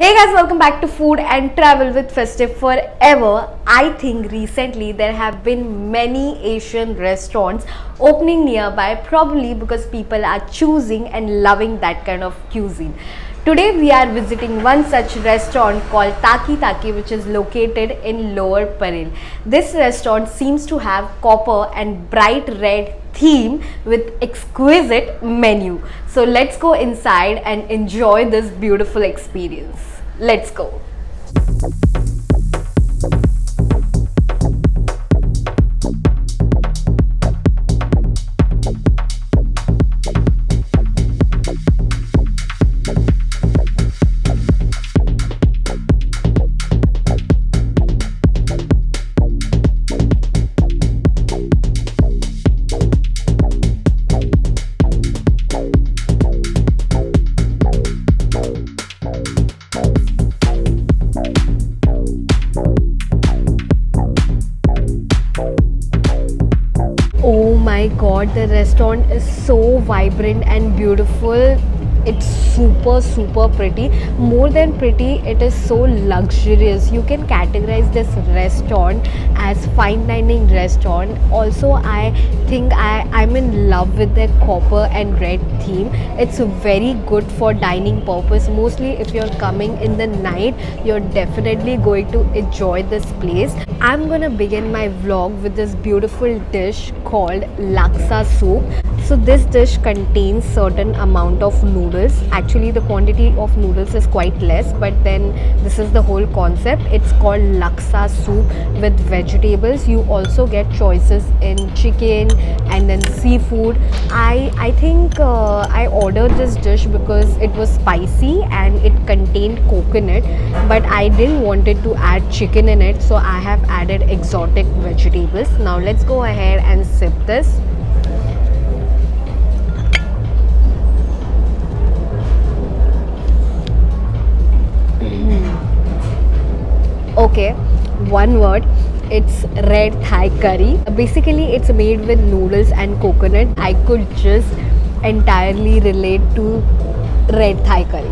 Hey guys, welcome back to Food and Travel with Festive Forever. I think recently there have been many Asian restaurants opening nearby, probably because people are choosing and loving that kind of cuisine. Today we are visiting one such restaurant called Taki Taki, which is located in Lower Parel. This restaurant seems to have copper and bright red theme with exquisite menu. So let's go inside and enjoy this beautiful experience. Let's go. Oh my god, the restaurant is so vibrant and beautiful. It's super pretty. More than pretty, it is so luxurious. You can categorize this restaurant as fine dining restaurant. Also, I think I'm in love with their copper and red theme. It's very good for dining purpose. Mostly if you're coming in the night, you're definitely going to enjoy this place. I'm gonna begin my vlog with this beautiful dish called laksa soup. So this dish contains certain amount of noodles. Actually the quantity of noodles is quite less, but then this is the whole concept. It's called laksa soup with vegetables. You also get choices in chicken and then seafood. I think I ordered this dish because it was spicy and it contained coconut, but I didn't wanted to add chicken in it, so I have added exotic vegetables. Now let's go ahead and sip this. Okay, one word, it's red Thai curry. Basically it's made with noodles and coconut. I could just entirely relate to red Thai curry.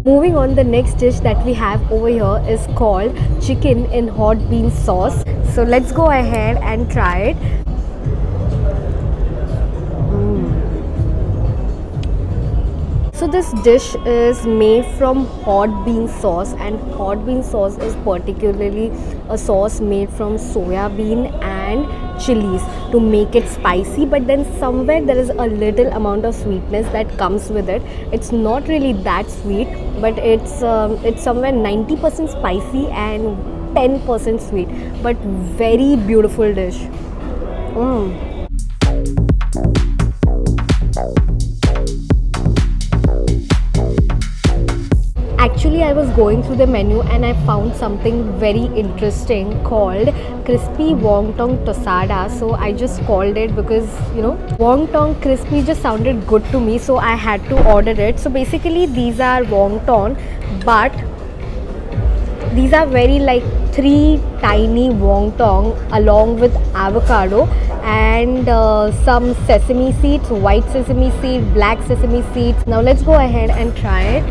Moving on, the next dish that we have over here is called chicken in hot bean sauce. So let's go ahead and try it. So this dish is made from hot bean sauce, and hot bean sauce is particularly a sauce made from soya bean and chilies to make it spicy, but then somewhere there is a little amount of sweetness that comes with it. It's not really that sweet, but it's somewhere 90% spicy and 10% sweet, but very beautiful dish. Actually, I was going through the menu and I found something very interesting called crispy wonton tosada. So I just called it because wonton crispy just sounded good to me, so I had to order it. So basically these are wonton, but these are very like 3 tiny wonton along with avocado and some sesame seeds, white sesame seed, black sesame seeds. Now let's go ahead and try it.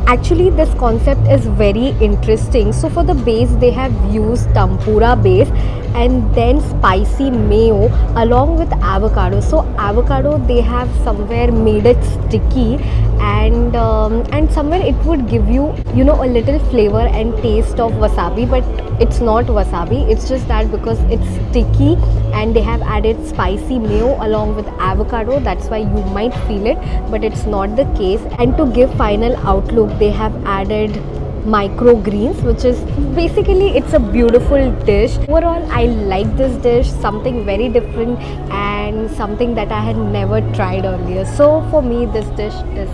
Actually this concept is very interesting. So for the base they have used tempura base and then spicy mayo along with avocado. So avocado they have somewhere made it sticky, and somewhere it would give you a little flavor and taste of wasabi, but it's not wasabi. It's just that because it's sticky and they have added spicy mayo along with avocado, that's why you might feel it, but it's not the case. And to give final outlook, they have added microgreens, which is basically it's a beautiful dish. Overall I like this dish, something very different and something that I had never tried earlier. So for me this dish is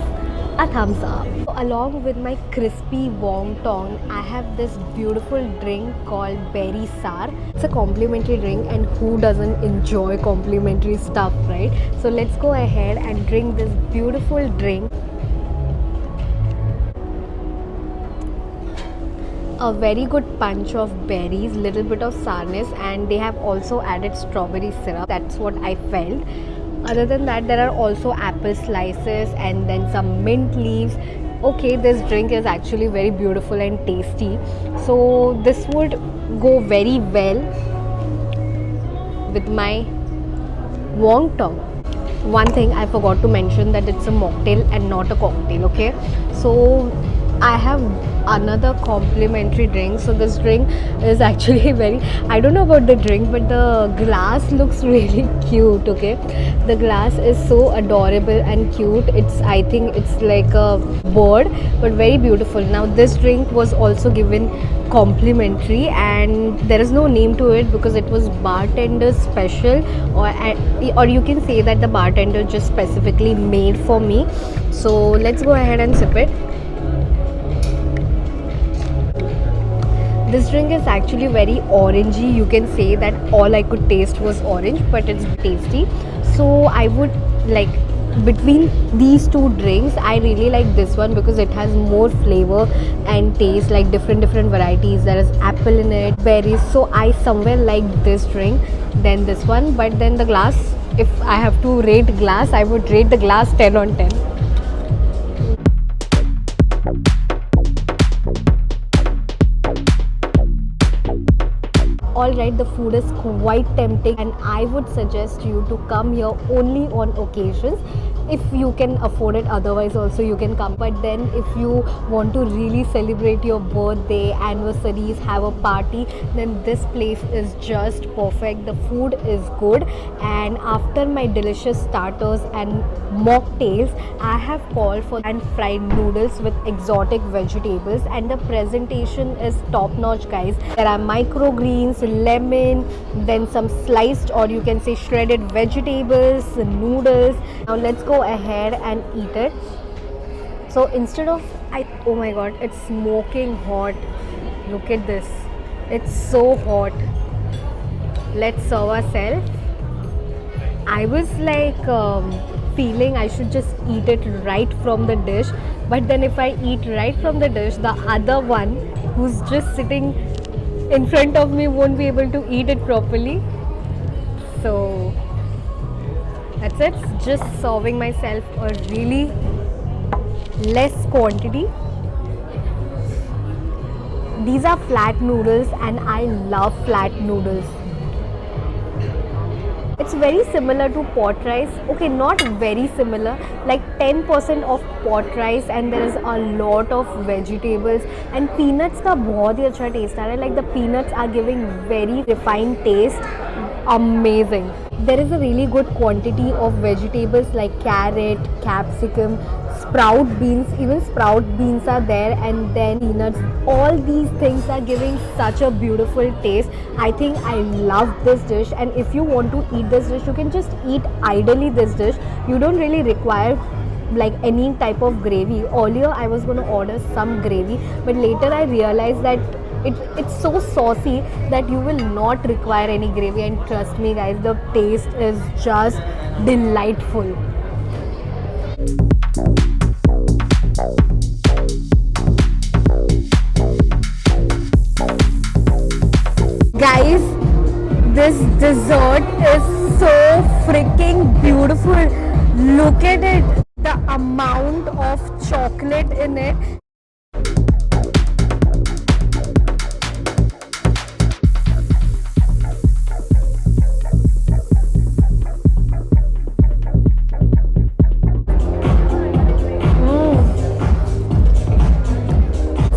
a thumbs up. Along with my crispy wonton, I have this beautiful drink called Berry Sour. It's a complimentary drink, and who doesn't enjoy complimentary stuff, right? So let's go ahead and drink this beautiful drink. a very good punch of berries, little bit of sourness, and they have also added strawberry syrup. That's what I felt. Other than that, there are also apple slices and then some mint leaves. Okay, this drink is actually very beautiful and tasty, so this would go very well with my wonton. One thing I forgot to mention, that it's a mocktail and not a cocktail. Okay, so I have another complimentary drink. So this drink is actually very, I don't know about the drink, but the glass looks really cute. Okay, the glass is so adorable and cute. It's, I think it's like a bird, but very beautiful. Now this drink was also given complimentary, and there is no name to it because it was bartender's special, or you can say that the bartender just specifically made for me. So let's go ahead and sip it. This drink is actually very orangey. You can say that all I could taste was orange, but it's tasty. So I would like, between these two drinks, I really like this one because it has more flavor and taste, like different varieties. There is apple in it, berries. So I somewhere like this drink than this one. But then the glass, if I have to rate glass, I would rate the glass 10 on 10. Alright, the food is quite tempting, and I would suggest you to come here only on occasions. If you can afford it, otherwise also you can come. But then if you want to really celebrate your birthday, anniversaries, have a party, then this place is just perfect. The food is good, and after my delicious starters and mocktails, I have called for and fried noodles with exotic vegetables, and the presentation is top notch, guys. There are microgreens, lemon, then some sliced, or you can say shredded vegetables, noodles. Now let's go ahead and eat it. So instead of, oh my god, it's smoking hot. Look at this, it's so hot. Let's serve ourselves. I was like feeling I should just eat it right from the dish, but then if I eat right from the dish, the other one who's just sitting in front of me won't be able to eat it properly. So that's it, just serving myself a really less quantity. These are flat noodles, and I love flat noodles. It's very similar to pot rice. Okay, not very similar, like 10% of pot rice, and there is a lot of vegetables, and peanuts का बहुत ही अच्छा taste आ रहा है. Like the peanuts are giving very refined taste. Amazing. There is a really good quantity of vegetables like carrot, capsicum, sprout beans. Even sprout beans are there, and then peanuts. All these things are giving such a beautiful taste. I think I love this dish, and if you want to eat this dish, you can just eat idly this dish. You don't really require like any type of gravy. Earlier I was going to order some gravy, but later I realized that it's so saucy that you will not require any gravy, and trust me guys, the taste is just delightful. Guys, this dessert is so freaking beautiful. Look at it, the amount of chocolate in it.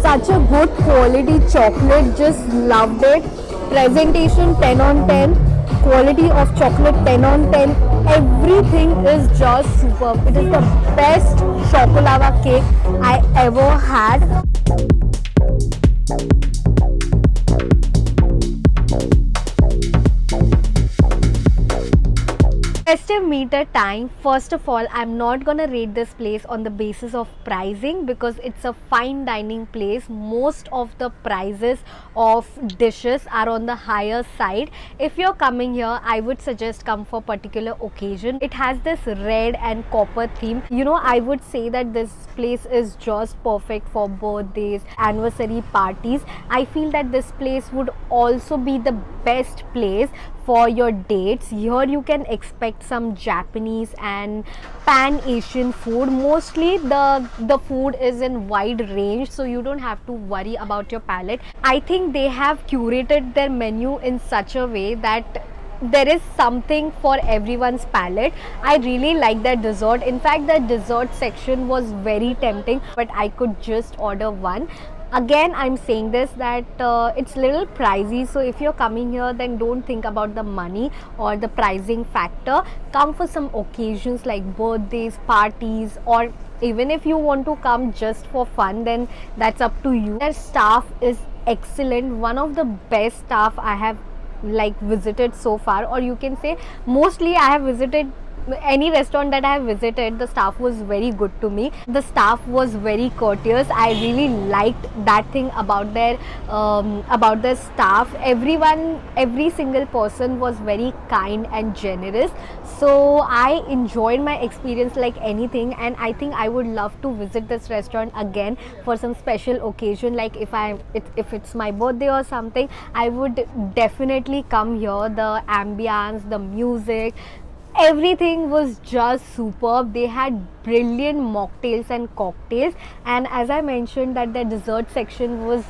Such a good quality chocolate, just loved it. Presentation 10 on 10, quality of chocolate 10 on 10, everything is just superb. It is the best chocolava cake I ever had. Festive meter time, first of all, I'm not gonna rate this place on the basis of pricing because it's a fine dining place. Most of the prices of dishes are on the higher side. If you're coming here, I would suggest come for particular occasion. It has this red and copper theme. You know, I would say that this place is just perfect for birthdays, anniversary parties. I feel that this place would also be the best place for your dates. Here you can expect some Japanese and pan Asian food. Mostly the food is in wide range, so you don't have to worry about your palate. I think they have curated their menu in such a way that there is something for everyone's palate. I really like that dessert. In fact, the dessert section was very tempting, but I could just order one. Again, I'm saying this that it's little pricey, so if you're coming here, then don't think about the money or the pricing factor. Come for some occasions like birthdays, parties, or even if you want to come just for fun, then that's up to you. Their staff is excellent, one of the best staff I have like visited so far, or you can say mostly I have visited any restaurant that I have visited. The staff was very good to me. The staff was very courteous. I really liked that thing about their staff. Every single person was very kind and generous, so I enjoyed my experience like anything, and I think I would love to visit this restaurant again for some special occasion, like if it's my birthday or something. I would definitely come here. The ambience, the music, everything was just superb. They had brilliant mocktails and cocktails, and as I mentioned that the dessert section was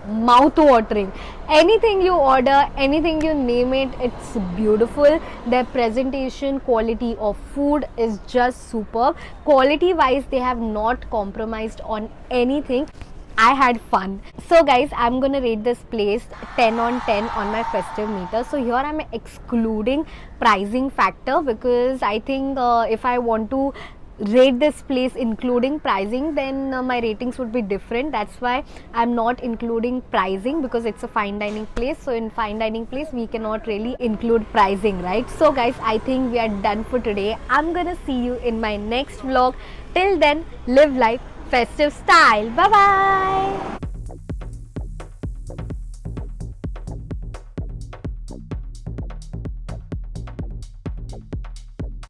mouth watering. Anything you order, anything you name it, it's beautiful. Their presentation, quality of food is just superb. Quality wise, they have not compromised on anything. I had fun. So guys, I'm gonna rate this place 10 on 10 on my festive meter. So here I'm excluding pricing factor, because I think if I want to rate this place including pricing, then my ratings would be different. That's why I'm not including pricing, because it's a fine dining place. So in fine dining place, we cannot really include pricing, right? So guys, I think we are done for today. I'm gonna see you in my next vlog. Till then, live life festive style. Bye bye.